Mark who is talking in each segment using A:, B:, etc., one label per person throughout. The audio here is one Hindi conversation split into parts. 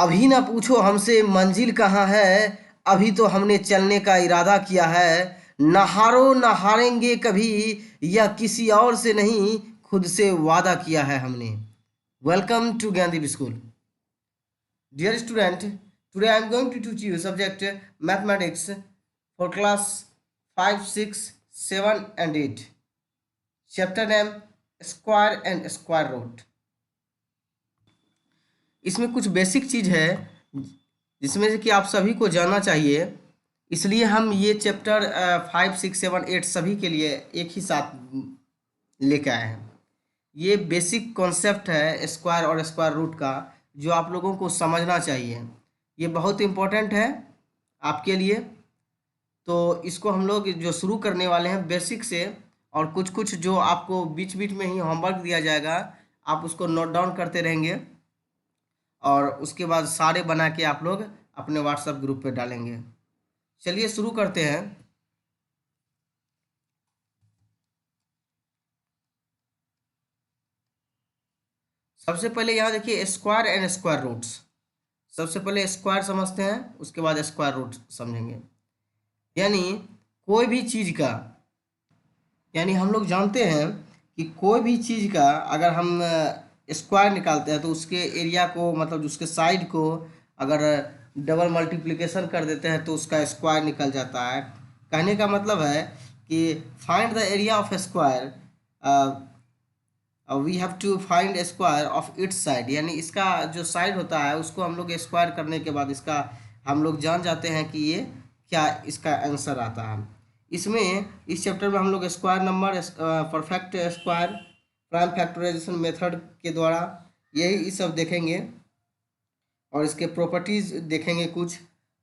A: अभी ना पूछो हमसे मंजिल कहाँ है, अभी तो हमने चलने का इरादा किया है। न हारो न हारेंगे कभी, यह किसी और से नहीं, खुद से वादा किया है हमने। Welcome to Gyandeep school. Dear student, today I am going to teach you subject mathematics for class 5, 6, 7 and 8। Chapter name square and square root. इसमें कुछ बेसिक चीज़ है जिसमें से कि आप सभी को जानना चाहिए, इसलिए हम ये चैप्टर 5, 6, 7, 8 सभी के लिए एक ही साथ लेके आए हैं। ये बेसिक कॉन्सेप्ट है स्क्वायर और स्क्वायर रूट का, जो आप लोगों को समझना चाहिए। ये बहुत इम्पोर्टेंट है आपके लिए। तो इसको हम लोग जो शुरू करने वाले हैं बेसिक से, और कुछ कुछ जो आपको बीच बीच में ही होमवर्क दिया जाएगा, आप उसको नोट डाउन करते रहेंगे और उसके बाद सारे बना के आप लोग अपने व्हाट्सएप ग्रुप पे डालेंगे। चलिए शुरू करते हैं। सबसे पहले यहाँ देखिए स्क्वायर एंड स्क्वायर रूट्स। सबसे पहले स्क्वायर समझते हैं, उसके बाद स्क्वायर रूट समझेंगे। यानी कोई भी चीज़ का, यानी हम लोग जानते हैं कि कोई भी चीज़ का अगर हम स्क्वायर निकालते हैं तो उसके एरिया को, मतलब उसके साइड को अगर डबल मल्टीप्लिकेशन कर देते हैं तो उसका स्क्वायर निकल जाता है। कहने का मतलब है कि find the area of square, we have to find square of its side. यानी इसका जो साइड होता है उसको हम लोग स्क्वायर करने के बाद इसका हम लोग जान जाते हैं कि ये क्या इसका आंसर आता है। इसमें इस चैप्टर में हम लोग square number, perfect square, prime factorisation method के द्वारा यही सब देखेंगे और इसके प्रॉपर्टीज़ देखेंगे कुछ।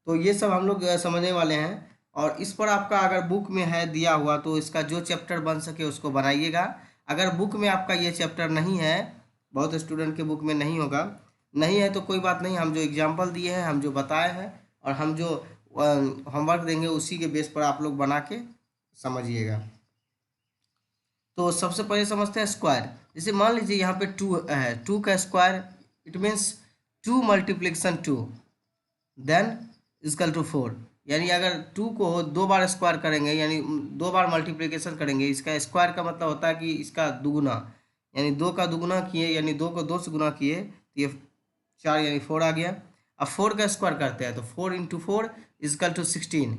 A: तो ये सब हम लोग समझने वाले हैं। और इस पर आपका अगर बुक में है दिया हुआ तो इसका जो चैप्टर बन सके उसको बनाइएगा। अगर बुक में आपका ये चैप्टर नहीं है, बहुत स्टूडेंट के बुक में नहीं होगा, नहीं है तो कोई बात नहीं, हम जो एग्जाम्पल दिए हैं, हम जो बताए हैं और हम जो होमवर्क देंगे उसी के बेस पर आप लोग बना के समझिएगा। तो सबसे पहले समझते हैं स्क्वायर। जैसे मान लीजिए यहाँ पे 2 है, 2 का square it means 2 multiplication 2 then equal to 4। यानी अगर 2 को 2 बार स्क्वायर करेंगे, यानी 2 बार मल्टीप्लिकेशन करेंगे, इसका स्क्वायर का मतलब होता है कि इसका दुगुना, यानी 2 का दुगुना किए, यानी 2 को 2 से गुना किए तो ये 4 यानी 4 आ गया। अब 4 का स्क्वायर करते हैं तो 4 इंटू 4 इजकल टू 16।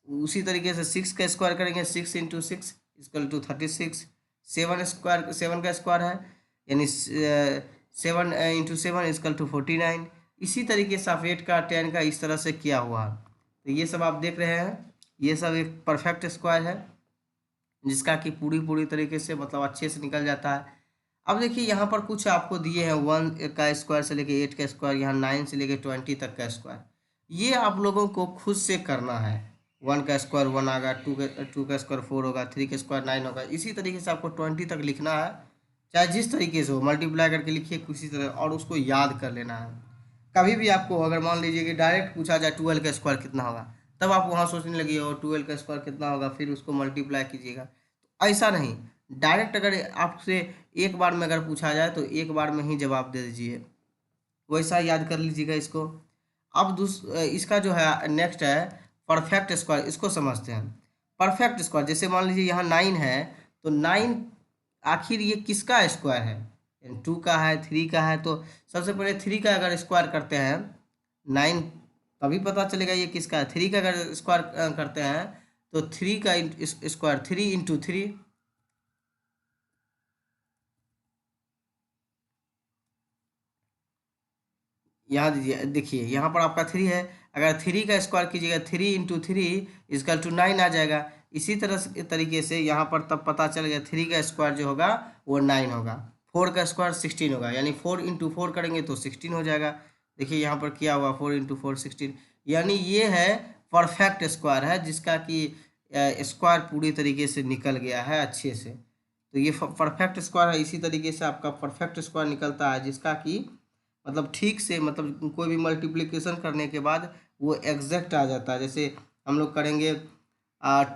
A: उसी तरीके से 6 का स्क्वायर करेंगे, 6 इंटू 6 इजकल टू 36। 7 का स्क्वायर है, यानी 7 इंटू 7 इजकल टू 49। इसी तरीके से आप 8 का 10 का इस तरह से किया हुआ। तो ये सब आप देख रहे हैं, ये सब एक परफेक्ट स्क्वायर है जिसका कि पूरी पूरी तरीके से मतलब अच्छे से निकल जाता है। अब देखिए यहाँ पर कुछ आपको दिए हैं 1 का स्क्वायर से लेके 8 का स्क्वायर, यहाँ 9 से लेके 20 तक का स्क्वायर। ये आप लोगों को खुद से करना है। 1 का स्क्वायर 1 आएगा, 2 का स्क्वायर 4 होगा, 3 का स्क्वायर 9 होगा। इसी तरीके से आपको 20 तक लिखना है, चाहे जिस तरीके से हो मल्टीप्लाई करके लिखिए किसी तरह, और उसको याद कर लेना है। कभी भी आपको अगर मान लीजिए कि डायरेक्ट पूछा जाए 12 का स्क्वायर कितना होगा, तब आप वहाँ सोचने लगे और 12 का स्क्वायर कितना होगा, फिर उसको मल्टीप्लाई कीजिएगा। तो ऐसा नहीं, डायरेक्ट अगर आपसे एक बार में अगर पूछा जाए तो एक बार में ही जवाब दे दीजिए, वैसा याद कर लीजिएगा इसको। अब इसका जो है नेक्स्ट है परफेक्ट स्क्वायर, इसको समझते हैं। परफेक्ट स्क्वायर जैसे मान लीजिए यहाँ 9 है, तो 9 आखिर ये किसका स्क्वायर है? 2 का है, 3 का है। तो सबसे पहले 3 का अगर स्क्वायर करते हैं 9, तभी पता चलेगा ये किसका है। 3 का अगर स्क्वायर करते हैं तो 3 का स्क्वायर 3 इंटू 3, यहाँ दीजिए, देखिए यहाँ पर आपका 3 है, अगर 3 का स्क्वायर कीजिएगा 3 इंटू 3 इजकल टू 9 आ जाएगा। इसी तरीके से यहाँ पर तब पता चल गया 3 का स्क्वायर जो होगा वो 9 होगा। 4 का स्क्वायर 16 होगा, यानी 4 इंटू 4 करेंगे तो 16 हो जाएगा। देखिए यहाँ पर किया हुआ 4 इंटू 4 16, यानी ये है परफेक्ट स्क्वायर है जिसका कि स्क्वायर पूरी तरीके से निकल गया है अच्छे से। तो ये परफेक्ट स्क्वायर है। इसी तरीके से आपका परफेक्ट स्क्वायर निकलता है जिसका कि मतलब ठीक से, मतलब कोई भी मल्टीप्लिकेशन करने के बाद वो एग्जैक्ट आ जाता है। जैसे हम लोग करेंगे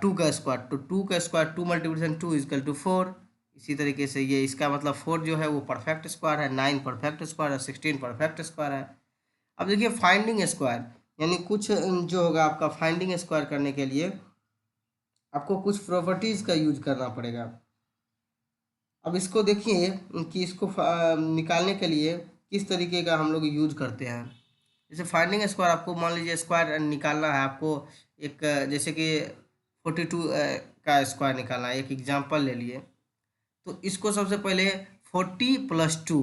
A: 2 का स्क्वायर, तो 2 का स्क्वायर 2 मल्टीप्लिकेशन 2 इजकल टू 4। इसी तरीके से ये इसका मतलब 4 जो है वो परफेक्ट स्क्वायर है, 9 परफेक्ट स्क्वायर है, 16 परफेक्ट स्क्वायर है। अब देखिए फाइंडिंग स्क्वायर, यानी कुछ जो होगा आपका फाइंडिंग स्क्वायर करने के लिए आपको कुछ प्रॉपर्टीज़ का यूज करना पड़ेगा। अब इसको देखिए कि इसको निकालने के लिए किस तरीके का हम लोग यूज करते हैं। जैसे फाइंडिंग स्क्वायर, आपको मान लीजिए स्क्वायर निकालना है आपको, एक जैसे कि 42 का स्क्वायर निकालना है, एक एग्जांपल ले लिए। तो इसको सबसे पहले 40+2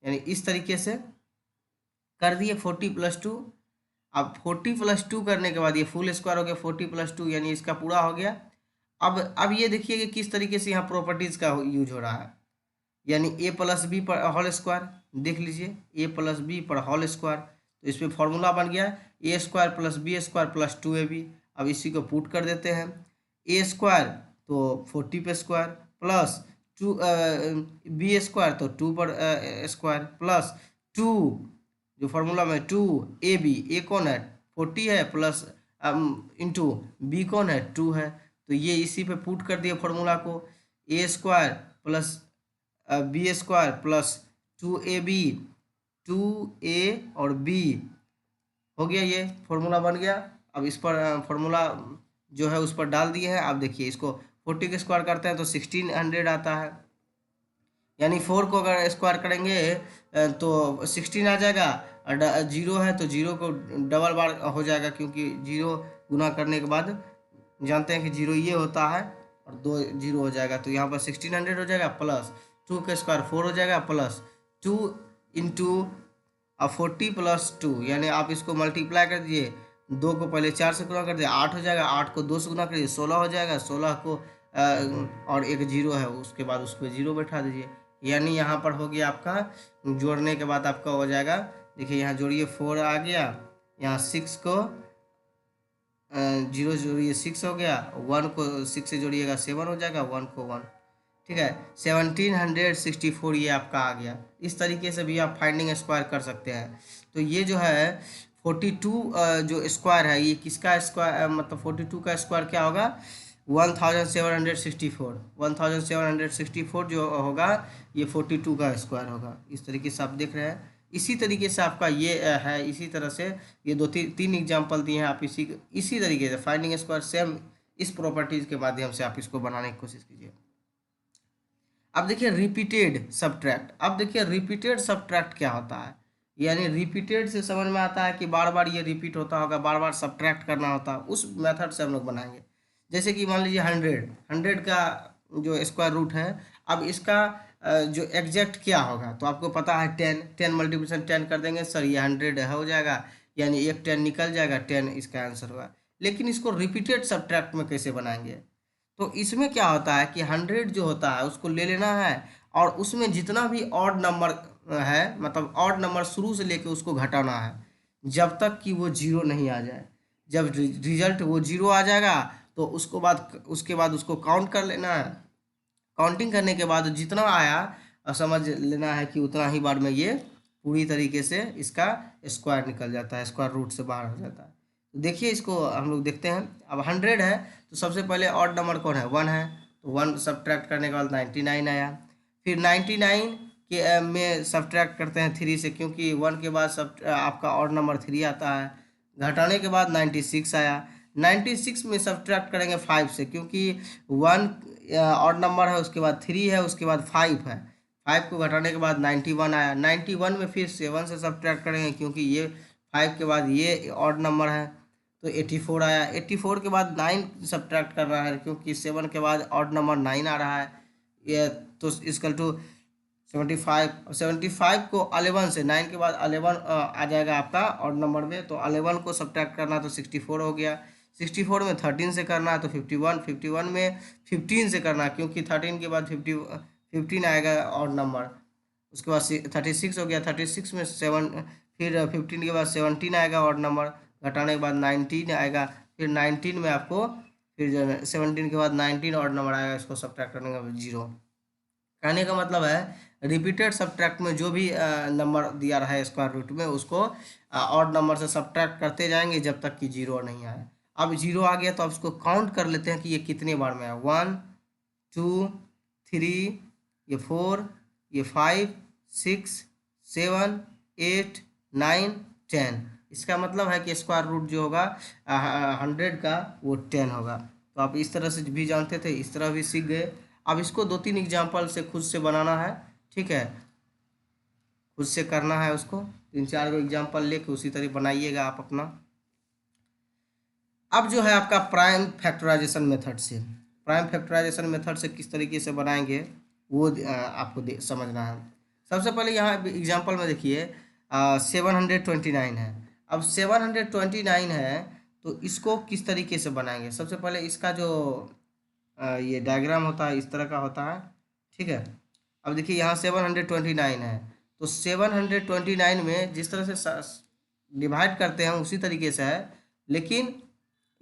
A: यानी इस तरीके से कर दिए 40+2। अब 40+2 करने के बाद ये फुल स्क्वायर हो गया 40+2, यानी इसका पूरा हो गया। अब ये देखिए कि किस तरीके से यहाँ प्रॉपर्टीज़ का यूज हो रहा है, यानी ए प्लस बी पर होल स्क्वायर, देख लीजिए ए प्लस बी पर होल स्क्वायर। तो इस पर फॉर्मूला बन गया a square plus b square plus 2ab। अब इसी को पुट कर देते हैं, ए स्क्वायर तो 40 पे स्क्वायर प्लस 2 बी स्क्वायर तो 2 पर स्क्वायर प्लस 2, जो फार्मूला में 2ab, ए कौन है 40 है प्लस इंटू बी कौन है 2 है। तो ये इसी पे पुट कर दिए फार्मूला को, a square plus b square plus 2ab, 2a और b हो गया, ये फार्मूला बन गया। अब इस पर फार्मूला जो है उस पर डाल दिए हैं। अब देखिए इसको 40 के स्क्वायर करते हैं तो 1600 आता है, यानी 4 को अगर स्क्वायर करेंगे तो 16 आ जाएगा, और जीरो है तो जीरो को डबल बार हो जाएगा, क्योंकि जीरो गुना करने के बाद जानते हैं कि जीरो ये होता है और 2 जीरो हो जाएगा। तो यहाँ पर 1600 हो जाएगा प्लस 2 का स्क्वायर 4 हो जाएगा प्लस 2 इंटू 40+2, यानी आप इसको मल्टीप्लाई कर दीजिए, 2 को पहले 4 से गुना कर दिए 8 हो जाएगा, 8 को 2 से गुना करिए 16 हो जाएगा, 16 को और एक जीरो है उसके बाद उस पर जीरो बैठा दीजिए, यानी यहाँ पर हो गया आपका जोड़ने के बाद आपका हो जाएगा। देखिए यहाँ जोड़िए 4 आ गया, यहाँ 6 को जीरो जोड़िए 6 हो गया, 1 को 6 से जोड़िएगा 7 हो जाएगा, 1 को 1, ठीक है 1764 ये आपका आ गया। इस तरीके से भी आप फाइंडिंग स्क्वायर कर सकते हैं। तो ये जो है 42 जो स्क्वायर है ये किसका स्क्वायर, मतलब 42 का स्क्वायर क्या होगा 1764, 1764 जो होगा ये 42 का स्क्वायर होगा। इस तरीके से आप देख रहे हैं। इसी तरीके से आपका ये है, इसी तरह से ये तीन एग्जाम्पल दिए हैं, आप इसी तरीके से फाइंडिंग स्क्वायर सेम इस प्रॉपर्टीज के माध्यम से आप इसको बनाने की कोशिश कीजिए। अब देखिए रिपीटेड सब्ट्रैक्ट। अब देखिए रिपीटेड सब्ट्रैक्ट क्या होता है, यानी रिपीटेड से समझ में आता है कि बार बार ये रिपीट होता होगा, बार बार सब्ट्रैक्ट करना होता है, उस मेथड से हम लोग बनाएंगे। जैसे कि मान लीजिए 100 का जो स्क्वायर रूट है, अब इसका जो एग्जैक्ट क्या होगा, तो आपको पता है 10 मल्टीप्लिकेशन 10 कर देंगे सर ये 100 हो जाएगा, यानी एक 10 निकल जाएगा, 10 इसका आंसर होगा। लेकिन इसको रिपीटेड सब्ट्रैक्ट में कैसे बनाएंगे, तो इसमें क्या होता है कि 100 जो होता है उसको ले लेना है और उसमें जितना भी ऑड नंबर है, मतलब ऑड नंबर शुरू से लेके उसको घटाना है जब तक कि वो जीरो नहीं आ जाए। जब रिजल्ट वो जीरो आ जाएगा तो उसके बाद उसको काउंट कर लेना है। काउंटिंग करने के बाद जितना आया समझ लेना है कि उतना ही बार में ये पूरी तरीके से इसका स्क्वायर निकल जाता है, स्क्वायर रूट से बाहर हो जाता है। तो देखिए इसको हम लोग देखते हैं। अब 100 है तो सबसे पहले ऑड नंबर कौन है 1 है, तो 1 सब्ट्रैक्ट करने के बाद 99 आया। फिर 99 के में सब्ट्रैक्ट करते हैं 3 से, क्योंकि 1 के बाद सब आपका ऑड नंबर 3 आता है। घटाने के बाद 96 आया। 96 में सब्ट्रैक्ट करेंगे 5 से, क्योंकि 1 ऑड नंबर है, उसके बाद 3 है, उसके बाद 5 है। 5 को घटाने के बाद 91 आया। 91 में फिर 7 से सब्ट्रैक्ट करेंगे, क्योंकि ये 5 के बाद ये ऑड नंबर है, तो 84 आया। 84 के बाद 9 सब्ट्रैक्ट कर रहा है, क्योंकि 7 के बाद ऑड नंबर 9 आ रहा है। ये तो इसकल टू 75। 75 को 11 से, 9 के बाद 11 आ जाएगा आपका ऑड नंबर में, तो 11 को सब्ट्रैक्ट करना तो 64 हो गया। 64 में 13 से करना है तो 51। 51 में 15 से करना, क्योंकि 13 के बाद 15 आएगा ऑड नंबर। उसके बाद 36 हो गया। 36 में 7, फिर 15 के बाद 17 आएगा ऑड नंबर। घटाने के बाद 19 आएगा। फिर 19 में आपको फिर जो है 17 के बाद 19 ऑड नंबर आएगा, इसको सब्ट्रैक्ट करने के बाद 0। कहने का मतलब है रिपीटेड सब्ट्रैक्ट में जो भी नंबर दिया रहा है स्क्वायर रूट में, उसको ऑड नंबर से सब्ट्रैक्ट करते जाएंगे जब तक कि 0 नहीं आए। अब 0 आ गया तो अब इसको काउंट कर लेते हैं कि ये कितने बार में है। 1 2 3, ये 4, ये 5 6 7 8 9 10। इसका मतलब है कि स्क्वायर रूट जो होगा 100 का वो 10 होगा। तो आप इस तरह से भी जानते थे, इस तरह भी सीख गए। अब इसको 2-3 एग्जाम्पल से खुद से बनाना है, ठीक है, खुद से करना है उसको। 3-4 एग्जाम्पल लेके उसी तरह बनाइएगा आप अपना। अब जो है आपका प्राइम फैक्टराइजेशन मेथड से, प्राइम फैक्टराइजेशन मेथड से किस तरीके से बनाएंगे वो आपको समझना है। सबसे पहले यहाँ एग्जांपल में देखिए 729 है। अब 729 है तो इसको किस तरीके से बनाएंगे। सबसे पहले इसका जो ये डायग्राम होता है इस तरह का होता है, ठीक है। अब देखिए यहाँ 729 है, तो 729 में जिस तरह से डिवाइड करते हैं उसी तरीके से है, लेकिन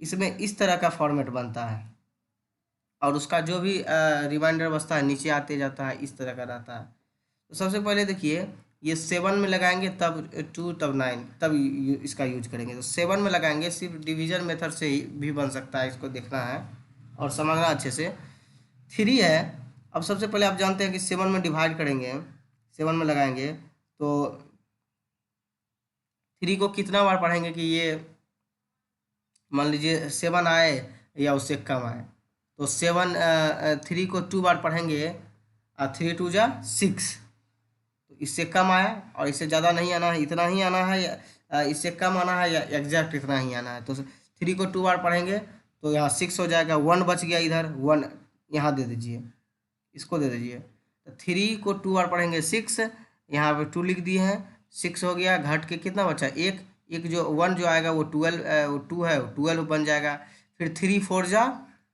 A: इसमें इस तरह का फॉर्मेट बनता है और उसका जो भी रिमाइंडर बचता है नीचे आते जाता है, इस तरह का रहता है। तो सबसे पहले देखिए ये 7 में लगाएंगे तब 2 तब 9 तब इसका यूज करेंगे। तो 7 में लगाएंगे, सिर्फ डिवीजन मेथड से ही भी बन सकता है, इसको देखना है और समझना अच्छे से। 3 है, अब सबसे पहले आप जानते हैं कि 7 में डिवाइड करेंगे, 7 में लगाएंगे तो 3 को कितना बार पढ़ेंगे कि ये मान लीजिए 7 आए या उससे कम आए। तो 3 को 2 बार पढ़ेंगे, 3 2 जा 6। तो इससे कम आया और इससे ज़्यादा नहीं आना है, इतना ही आना है, या इससे कम आना है, या एग्जैक्ट इतना ही आना है। तो 3 को 2 बार पढ़ेंगे तो यहाँ 6 हो जाएगा, 1 बच गया इधर, 1 यहाँ दे दीजिए, इसको दे दीजिए। तो 3 को 2 बार पढ़ेंगे 6, यहाँ पे 2 लिख दिए हैं, 6 हो गया, घट के कितना बचा, एक एक जो 1 जो आएगा वो 12, वो 2 है, 12 बन जाएगा। फिर 3 4 जा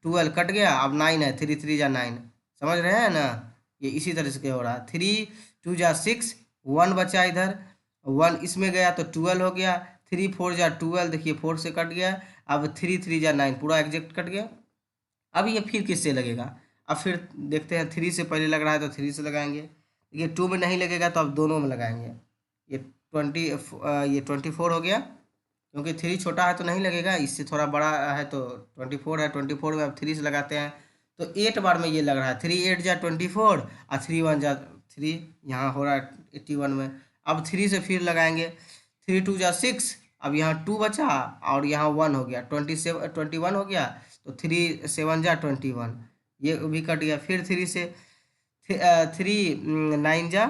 A: 12 कट गया, अब 9 है, 3 3 जा 9। समझ रहे हैं ना, ये इसी तरह से हो रहा है। 3 2 जा 6, 1 बचा इधर, 1 इसमें गया तो 12 हो गया, 3 4 जा 12, देखिए 4 से कट गया, अब 3 3 जा 9, पूरा एग्जैक्ट कट गया। अब ये फिर किससे लगेगा, अब फिर देखते हैं 3 से पहले लग रहा है तो 3 से लगाएंगे, ये 2 में नहीं लगेगा तो अब दोनों में लगाएंगे। ये 24 हो गया, क्योंकि 3 छोटा है तो नहीं लगेगा, इससे थोड़ा बड़ा है तो 24 है, 24 में अब 3 से लगाते हैं तो 8 बार में ये लग रहा है। 3 8 जा 24 और 3 1 जा 3, यहाँ हो रहा है 81 में। अब 3 से फिर लगाएंगे, 3 2 जा 6, अब यहाँ 2 बचा और यहाँ 1 हो गया, 21 हो गया, तो 3 7 जा 21, ये भी कट गया। फिर 3 से 3 9 जा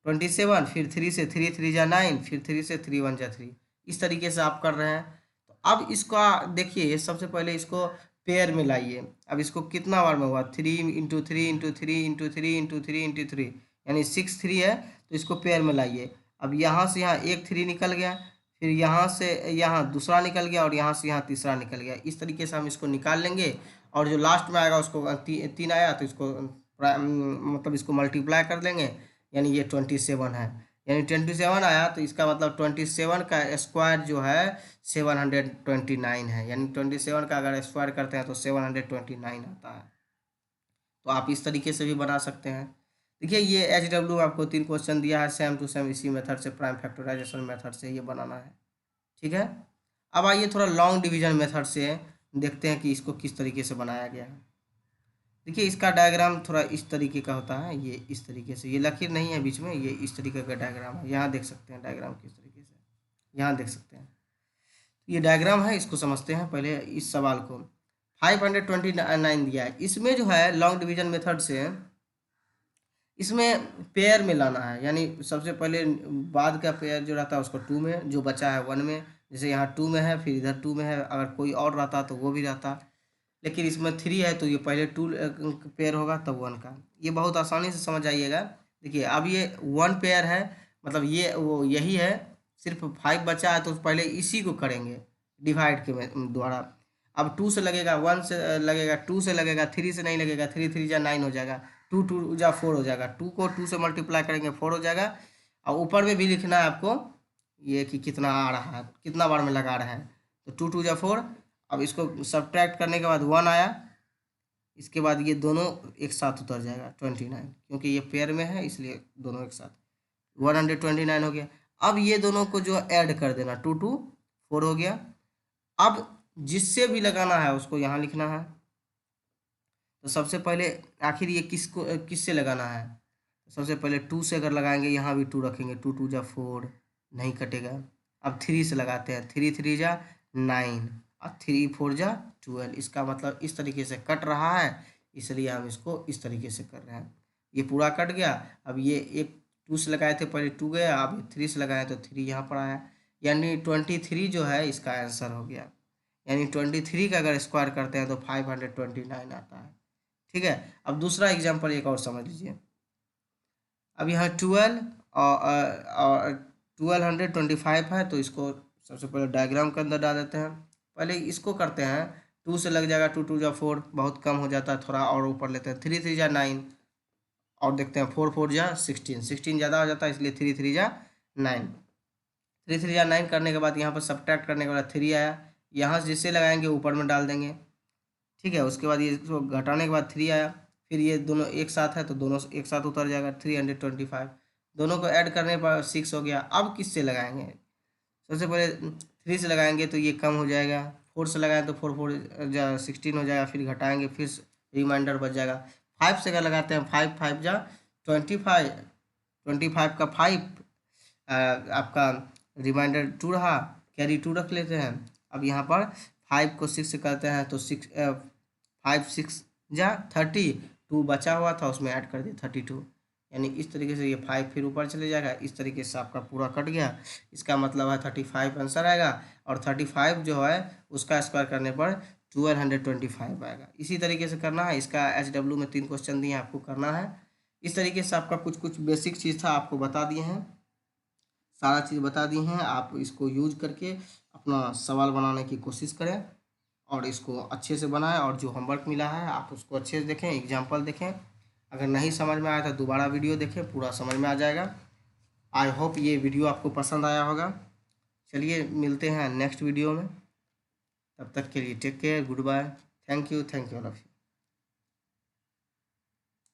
A: 27, फिर 3 से 3 3 जा 9, फिर 3 से 3 1 जा 3, इस तरीके से आप कर रहे हैं। तो अब इसका देखिए, सबसे पहले इसको पेयर में लाइए। अब इसको कितना बार में हुआ, 3 into 3 into 3 into 3 into 3 into 3, यानी 6 3 है, तो इसको पेयर में लाइए। अब यहाँ से यहाँ एक 3 निकल गया, फिर यहाँ से यहाँ दूसरा निकल गया और यहाँ से यहाँ तीसरा निकल गया। इस तरीके से हम इसको निकाल लेंगे और जो लास्ट में आएगा उसको 3 आया तो इसको मतलब इसको मल्टीप्लाई कर देंगे, यानी ये 27 है, यानी 27 आया तो इसका मतलब 27 का स्क्वायर जो है 729 है, यानी 27 का अगर स्क्वायर करते हैं तो 729 आता है। तो आप इस तरीके से भी बना सकते हैं। देखिए ये HW आपको 3 क्वेश्चन दिया है, सेम टू सेम इसी मेथड से, प्राइम फैक्टराइजेशन मेथड से ये बनाना है, ठीक है। अब आइए थोड़ा लॉन्ग डिवीजन मेथड से देखते हैं कि इसको किस तरीके से बनाया गया है। देखिए इसका डायग्राम थोड़ा इस तरीके का होता है, ये इस तरीके से, ये लकीर नहीं है बीच में, ये इस तरीके का डायग्राम है। यहाँ देख सकते हैं डायग्राम किस तरीके से, यहाँ देख सकते हैं, ये डायग्राम है, इसको समझते हैं पहले इस सवाल को। 529 दिया है, इसमें जो है लॉन्ग डिवीजन मेथड से इसमें पेयर में लाना है, यानी सबसे पहले बाद का पेयर जो रहता है उसको 2 में, जो बचा है 1 में, जैसे यहाँ 2 में है फिर इधर 2 में है, अगर कोई और रहता तो वो भी रहता, लेकिन इसमें 3 है तो ये पहले 2 पेयर होगा तब 1 का। ये बहुत आसानी से समझ आइएगा। देखिए अब ये 1 पेयर है, मतलब ये वो यही है, सिर्फ 5 बचा है तो पहले इसी को करेंगे डिवाइड के द्वारा। अब 2 से लगेगा, 1 से लगेगा, 2 से लगेगा, 3 से नहीं लगेगा, 3 3 जा 9 हो जाएगा, 2 2 जा 4 हो जाएगा, 2 को 2 से मल्टीप्लाई करेंगे 4 हो जाएगा। और ऊपर में भी लिखना है आपको ये कि कितना आ रहा है, कितना बार में लगा रहा है, तो 2 2 जा 4। अब इसको सब्ट्रैक्ट करने के बाद 1 आया, इसके बाद ये दोनों एक साथ उतर जाएगा 29, क्योंकि ये पेयर में है इसलिए दोनों एक साथ 129 हो गया। अब ये दोनों को जो ऐड कर देना, 2 2 4 हो गया। अब जिससे भी लगाना है उसको यहाँ लिखना है। तो सबसे पहले आखिर ये किससे लगाना है, तो सबसे पहले 2 से अगर लगाएंगे, यहाँ भी 2 रखेंगे, 2 2 जा 4, नहीं कटेगा। अब 3 से लगाते हैं, 3 3 जा 9 और 3 4 जा 12। इसका मतलब इस तरीके से कट रहा है, इसलिए हम इसको इस तरीके से कर रहे हैं। ये पूरा कट गया। अब ये एक 2 से लगाए थे, पहले 2 गया, अब 3 से लगाए तो 3 यहाँ पर आया, यानी 23 जो है इसका आंसर हो गया। यानी 23 का अगर स्क्वायर करते हैं तो 529 आता है। ठीक है, अब दूसरा एग्जाम्पल एक और समझ लीजिए। अब यहाँ 12 और 1225 है, तो इसको सबसे पहले डायग्राम के अंदर डाल देते हैं। पहले इसको करते हैं, 2 से लग जाएगा, 2 2 जा 4, बहुत कम हो जाता है, थोड़ा और ऊपर लेते हैं, 3 3 जा 9 और देखते हैं 4 4 जा 16, 16 ज़्यादा हो जाता है, इसलिए 3 3 जा 9, 3 3 जा 9 करने के बाद यहाँ पर सब्ट्रैक्ट करने के बाद 3 आया, यहाँ से जिससे लगाएंगे ऊपर में डाल देंगे। ठीक है, उसके बाद ये इसको घटाने के बाद 3 आया, फिर ये दोनों एक साथ है तो दोनों एक साथ उतर जाएगा, 325, दोनों को ऐड करने पर 6 हो गया। अब किससे लगाएंगे? सबसे पहले 3 से लगाएंगे तो ये कम हो जाएगा, 4 से लगाएं तो 4 4 जा 16 हो जाएगा, फिर घटाएंगे, फिर रिमाइंडर बच जाएगा। 5 से अगर लगाते हैं, 5 5 जा 25, 25 का 5 आपका रिमाइंडर 2 रहा, कैरी 2 रख लेते हैं। अब यहाँ पर 5 को 6 से करते हैं तो 5 6 जा 30, 2 बचा हुआ था उसमें ऐड कर दिया 32, यानी इस तरीके से ये 5 फिर ऊपर चले जाएगा। इस तरीके से आपका पूरा कट गया। इसका मतलब है 35 आंसर आएगा, और 35 जो है उसका स्क्वायर करने पर 1225 आएगा। इसी तरीके से करना है। इसका HW में 3 क्वेश्चन दिए, आपको करना है। इस तरीके से आपका कुछ कुछ बेसिक चीज़ था, आपको बता दिए हैं, सारा चीज़ बता दी हैं। आप इसको यूज करके अपना सवाल बनाने की कोशिश करें और इसको अच्छे से बनाएं, और जो होमवर्क मिला है आप उसको अच्छे से देखें, एग्जाम्पल देखें। अगर नहीं समझ में आया तो दोबारा वीडियो देखें, पूरा समझ में आ जाएगा। आई होप ये वीडियो आपको पसंद आया होगा। चलिए मिलते हैं नेक्स्ट वीडियो में, तब तक के लिए take care, good bye, thank you all of you.